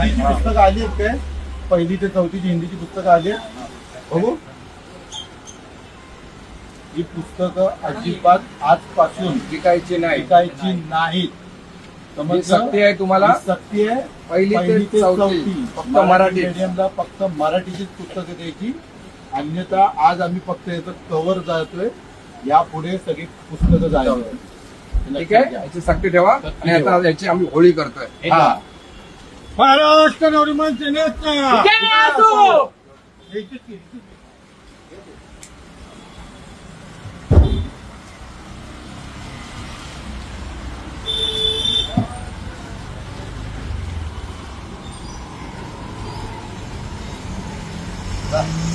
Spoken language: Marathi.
हिंदीची पुस्तकं आली आहेत काय? 1ली ते 4थीची हिंदीची पुस्तकं आली बघू. ही पुस्तकं अजिबात आजपासून विकायची नाही. नाहीत. ही सक्ती आहे तुम्हाला. सक्ती आहे. 1ली ते 4थी फक्त मराठी मीडियमला फक्त मराठीचीच पुस्तकं द्यायची. अन्यथा आज आम्ही फक्त याचं कव्हर जातोय, यापुढे सगळी पुस्तकं जायचं. ठीक आहे, याची सक्ती ठेवा. आणि आता याची आम्ही होळी करतोय. महाराष्ट्र नवनिर्माण सेनेचा Bye.